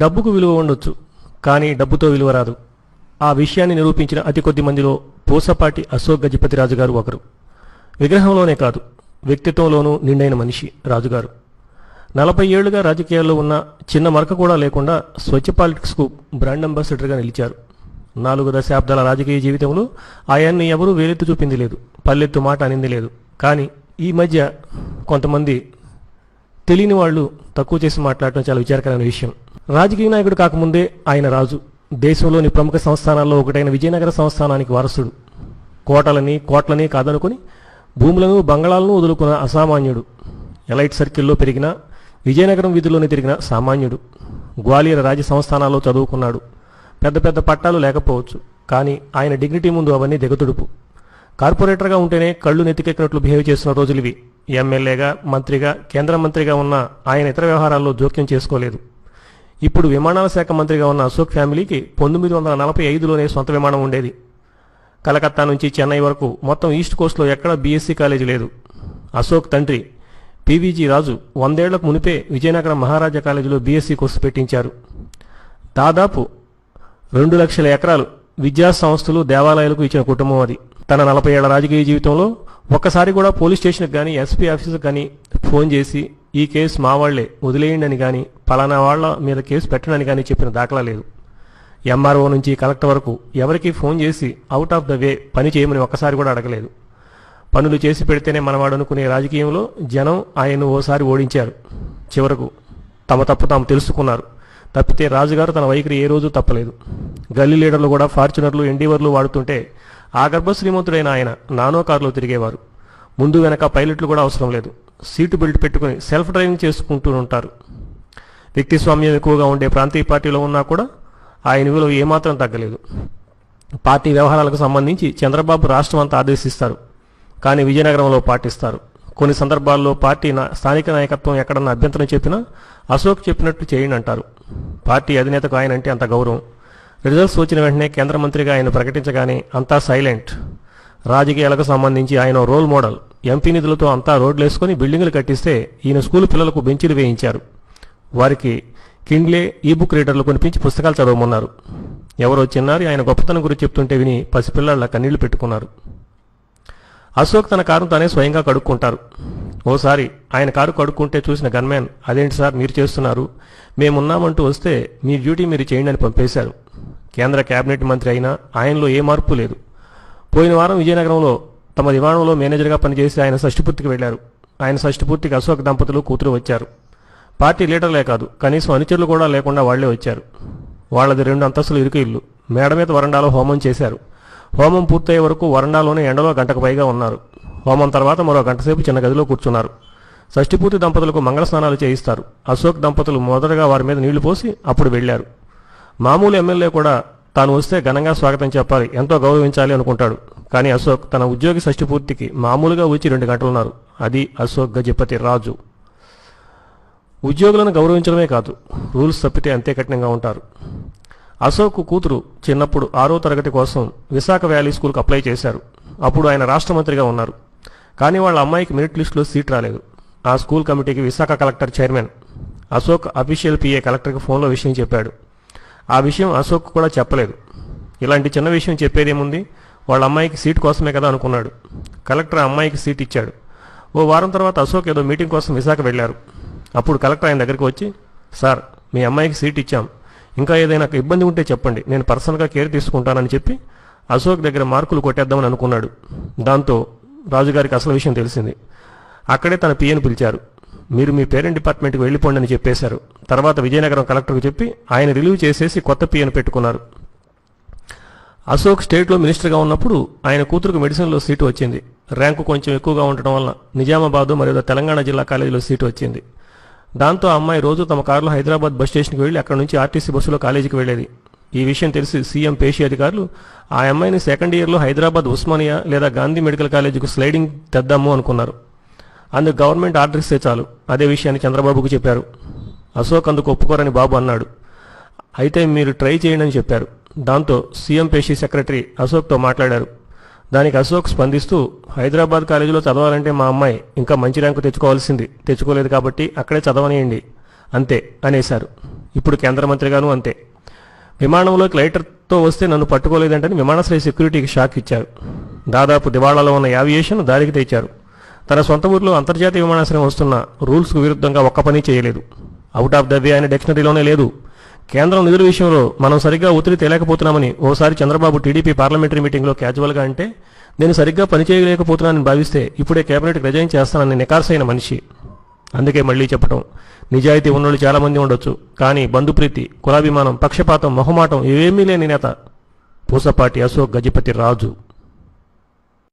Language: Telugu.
డబ్బుకు విలువ ఉండొచ్చు, కానీ డబ్బుతో విలువ రాదు. ఆ విషయాన్ని నిరూపించిన అతి కొద్ది మందిలో పూసపాటి అశోక్ గజపతిరాజు గారు ఒకరు. విగ్రహంలోనే కాదు, వ్యక్తిత్వంలోనూ నిండైన మనిషి రాజుగారు. 40 ఏళ్లుగా రాజకీయాల్లో ఉన్న చిన్న మరక కూడా లేకుండా స్వచ్ఛ పాలిటిక్స్కు బ్రాండ్ అంబాసిడర్గా నిలిచారు. 4 దశాబ్దాల రాజకీయ జీవితంలో ఆయన్ని ఎవరూ వేలెత్తు చూపింది లేదు, పల్లెత్తు మాట అనింది లేదు. కానీ ఈ మధ్య కొంతమంది తెలియని వాళ్ళు తక్కువ చేసి మాట్లాడటం చాలా విచారకరమైన విషయం. రాజకీయ నాయకుడు కాకముందే ఆయన రాజు. దేశంలోని ప్రముఖ సంస్థానాల్లో ఒకటైన విజయనగర సంస్థానానికి వారసుడు. కోట్లని కాదనుకుని భూములను బంగళాలను వదులుకున్న అసామాన్యుడు. ఎలైట్ సర్కిల్లో పెరిగిన, విజయనగరం వీధుల్లోనే తిరిగిన సామాన్యుడు. గ్వాలియర్ రాజ్య సంస్థానాల్లో చదువుకున్నాడు. పెద్ద పెద్ద పట్టాలు లేకపోవచ్చు, కానీ ఆయన డిగ్నిటీ ముందు అవన్నీ దిగతుడుపు. కార్పొరేటర్గా ఉంటేనే కళ్ళు నెత్తికెక్కినట్లు బిహేవ్ చేస్తున్న రోజులివి. ఎమ్మెల్యేగా, మంత్రిగా, కేంద్ర మంత్రిగా ఉన్న ఆయన ఇతర వ్యవహారాల్లో జోక్యం చేసుకోలేదు. ఇప్పుడు విమానాల శాఖ మంత్రిగా ఉన్న అశోక్ ఫ్యామిలీకి 1945లోనే సొంత విమానం ఉండేది. కలకత్తా నుంచి చెన్నై వరకు మొత్తం ఈస్ట్ కోస్ట్లో ఎక్కడా బీఎస్సీ కాలేజీ లేదు. అశోక్ తండ్రి పివిజి రాజు 100 ఏళ్లకు మునిపే విజయనగరం మహారాజా కాలేజీలో బీఎస్సీ కోర్సు పెట్టించారు. దాదాపు 2 లక్షల ఎకరాలు విద్యా సంస్థలు, దేవాలయాలకు ఇచ్చిన కుటుంబం అది. తన 40 ఏళ్ల రాజకీయ జీవితంలో ఒక్కసారి కూడా పోలీస్ స్టేషన్కి కానీ, ఎస్పీ ఆఫీసుకు కానీ ఫోన్ చేసి ఈ కేసు మా వాళ్లే వదిలేయండి అని కానీ, పలానా వాళ్ల మీద కేసు పెట్టడని కానీ చెప్పిన దాఖలా లేదు. ఎంఆర్ఓ నుంచి కలెక్టర్ వరకు ఎవరికీ ఫోన్ చేసి అవుట్ ఆఫ్ ద వే పని చేయమని ఒక్కసారి కూడా అడగలేదు. పనులు చేసి పెడితేనే మనవాడు అనుకునే రాజకీయంలో జనం ఆయన్ను ఓసారి ఓడించారు. చివరకు తమ తప్పు తాము తెలుసుకున్నారు. తప్పితే రాజుగారు తన వైఖరి ఏ రోజు తప్పలేదు. గల్లీ లీడర్లు కూడా ఫార్చునర్లు, ఎండీవర్లు వాడుతుంటే ఆ గర్భశ్రీమంతుడైన ఆయన నానో కారులో తిరిగేవారు. ముందు వెనక పైలట్లు కూడా అవసరం లేదు. సీటు బెల్ట్ పెట్టుకుని సెల్ఫ్ డ్రైవింగ్ చేసుకుంటూ ఉంటారు. వ్యక్తి స్వామ్యం ఎక్కువగా ఉండే ప్రాంతీయ పార్టీలో ఉన్నా కూడా ఆయన విలువ ఏమాత్రం తగ్గలేదు. పార్టీ వ్యవహారాలకు సంబంధించి చంద్రబాబు రాష్ట్రం అంతా ఆదేశిస్తారు, కానీ విజయనగరంలో పాటిస్తారు. కొన్ని సందర్భాల్లో పార్టీ స్థానిక నాయకత్వం ఎక్కడన్నా అభ్యంతరం చెప్పినా అశోక్ చెప్పినట్టు చేయండి అంటారు. పార్టీ అధినేతకు ఆయన అంటే అంత గౌరవం. రిజల్ట్స్ వచ్చిన వెంటనే కేంద్ర మంత్రిగా ఆయన ప్రకటించగానే అంతా సైలెంట్. రాజకీయాలకు సంబంధించి ఆయన రోల్ మోడల్. ఎంపీ నిధులతో అంతా రోడ్లేసుకుని బిల్డింగులు కట్టిస్తే ఈయన స్కూలు పిల్లలకు బెంచీలు వేయించారు. వారికి కిండ్లే, ఈబుక్ రీడర్లు కొనిపించి పుస్తకాలు చదవమన్నారు. ఎవరో చిన్నారి ఆయన గొప్పతనం గురించి చెప్తుంటే విని పసిపిల్లల కన్నీళ్లు పెట్టుకున్నారు. అశోక్ తన కారును తానే స్వయంగా కడుక్కుంటారు. ఓసారి ఆయన కారు కడుక్కుంటే చూసిన గన్మ్యాన్, అదేంటి సార్ మీరు చేస్తున్నారు, మేమున్నామంటూ వస్తే మీ డ్యూటీ మీరు చేయండి అని పంపేశారు. కేంద్ర కేబినెట్ మంత్రి అయినా ఆయనలో ఏ మార్పు లేదు. పోయిన వారం విజయనగరంలో తమ విమానంలో మేనేజర్గా పనిచేసి ఆయన షష్ఠిపూర్తికి వెళ్లారు. ఆయన షష్ఠిపూర్తికి అశోక్ దంపతులు, కూతురు వచ్చారు. పార్టీ లీడర్లే కాదు, కనీసం అనుచరులు కూడా లేకుండా వాళ్లే వచ్చారు. వాళ్లది 2 అంతస్తుల ఇరుకు ఇల్లు. మేడ మీద వరండాలో హోమం చేశారు. హోమం పూర్తయ్యే వరకు వరండాలోనే ఎండలో గంటకు పైగా ఉన్నారు. హోమం తర్వాత మరో గంట సేపు చిన్న గదిలో కూర్చున్నారు. షష్ఠిపూర్తి దంపతులకు మంగళ స్నానాలు చేయిస్తారు. అశోక్ దంపతులు మొదటగా వారి మీద నీళ్లు పోసి అప్పుడు వెళ్లారు. మామూలు ఎమ్మెల్యే కూడా తాను వస్తే ఘనంగా స్వాగతం చెప్పాలి, ఎంతో గౌరవించాలి అనుకుంటాడు. కానీ అశోక్ తన ఉద్యోగి షష్ఠిపూర్తికి మామూలుగా వచ్చి 2 గంటలున్నారు. అది అశోక్ గజపతి రాజు. ఉద్యోగులను గౌరవించడమే కాదు, రూల్స్ తప్పితే అంతే కఠినంగా ఉంటారు. అశోక్ కూతురు చిన్నప్పుడు 6వ తరగతి కోసం విశాఖ వ్యాలీ స్కూల్కి అప్లై చేశారు. అప్పుడు ఆయన రాష్ట్ర మంత్రిగా ఉన్నారు. కానీ వాళ్ళ అమ్మాయికి మెరిట్ లిస్టులో సీట్ రాలేదు. ఆ స్కూల్ కమిటీకి Visakha collector chairman. Ashok official PA కలెక్టర్కి ఫోన్లో విషయం చెప్పాడు. ఆ విషయం అశోక్ కూడా చెప్పలేదు. ఇలాంటి చిన్న విషయం చెప్పేదేముంది, వాళ్ళ అమ్మాయికి సీట్ కోసమే కదా అనుకున్నాడు. కలెక్టర్ అమ్మాయికి సీట్ ఇచ్చాడు. ఓ వారం తర్వాత అశోక్ ఏదో మీటింగ్ కోసం విశాఖ వెళ్లారు. అప్పుడు కలెక్టర్ ఆయన దగ్గరికి వచ్చి, సార్ మీ అమ్మాయికి సీట్ ఇచ్చాం, ఇంకా ఏదైనా ఇబ్బంది ఉంటే చెప్పండి, నేను పర్సనల్గా కేర్ తీసుకుంటానని చెప్పి అశోక్ దగ్గర మార్కులు కొట్టేద్దామని అనుకున్నాడు. దాంతో రాజుగారికి అసలు విషయం తెలిసింది. అక్కడే తన పిఏను పిలిచారు. మీరు మీ పేరెంట్ డిపార్ట్మెంట్కి వెళ్ళిపోండి అని చెప్పేశారు. తర్వాత విజయనగరం కలెక్టర్కు చెప్పి ఆయన రిలీవ్ చేసేసి కొత్త పిఏను పెట్టుకున్నారు. అశోక్ స్టేట్లో మినిస్టర్గా ఉన్నప్పుడు ఆయన కూతురుకు మెడిసిన్లో సీటు వచ్చింది. ర్యాంకు కొంచెం ఎక్కువగా ఉండటం వల్ల నిజామాబాద్ మరియు తెలంగాణ జిల్లా కాలేజీలో సీటు వచ్చింది. దాంతో ఆ అమ్మాయి రోజు తమ కారులో హైదరాబాద్ బస్ స్టేషన్కి వెళ్ళి అక్కడ నుంచి ఆర్టీసీ బస్సులో కాలేజీకి వెళ్లేది. ఈ విషయం తెలిసి సీఎం పేషి అధికారులు ఆ అమ్మాయిని సెకండ్ ఇయర్లో హైదరాబాద్ ఉస్మానియా లేదా గాంధీ మెడికల్ కాలేజీకి స్లైడింగ్ తెద్దాము అనుకున్నారు. అందుకు గవర్నమెంట్ ఆర్డర్ ఇస్తే చాలు. అదే విషయాన్ని చంద్రబాబుకు చెప్పారు. అశోక్ అందుకు ఒప్పుకోరని బాబు అన్నాడు. అయితే మీరు ట్రై చేయండి అని చెప్పారు. దాంతో సీఎం పేషి సెక్రటరీ అశోక్తో మాట్లాడారు. దానికి అశోక్ స్పందిస్తూ, హైదరాబాద్ కాలేజీలో చదవాలంటే మా అమ్మాయి ఇంకా మంచి ర్యాంకు తెచ్చుకోవాల్సింది, తెచ్చుకోలేదు కాబట్టి అక్కడే చదవనియండి అంతే అనేశారు. ఇప్పుడు కేంద్ర మంత్రిగాను అంతే. విమానంలోకి లైటర్తో వస్తే నన్ను పట్టుకోలేదంటని విమానాశ్రయ సెక్యూరిటీకి షాక్ ఇచ్చారు. దాదాపు దివాళాలో ఉన్న యావియేషన్ దారికి తెచ్చారు. తన సొంత ఊరిలో అంతర్జాతీయ విమానాశ్రయం వస్తున్న రూల్స్కు విరుద్ధంగా ఒక్క పని చేయలేదు. అవుట్ ఆఫ్ ద వే అనే డిక్షనరీలోనే లేదు. కేంద్రం నిధుల విషయంలో మనం సరిగ్గా ఒత్తిడి తేలేకపోతున్నామని ఓసారి చంద్రబాబు టీడీపీ పార్లమెంటరీ మీటింగ్లో క్యాజువల్గా అంటే, నేను సరిగ్గా పనిచేయలేకపోతున్నానని భావిస్తే ఇప్పుడే కేబినెట్కి రిజైన్ చేస్తానని నికార్సైన మనిషి. అందుకే మళ్లీ చెప్పటం, నిజాయితీ ఉన్నోళ్ళు చాలామంది ఉండొచ్చు, కానీ బంధుప్రీతి, కులాభిమానం, పక్షపాతం, మొహమాటం ఏమీ లేని నేత పూసపాటి అశోక్ గజపతి రాజు.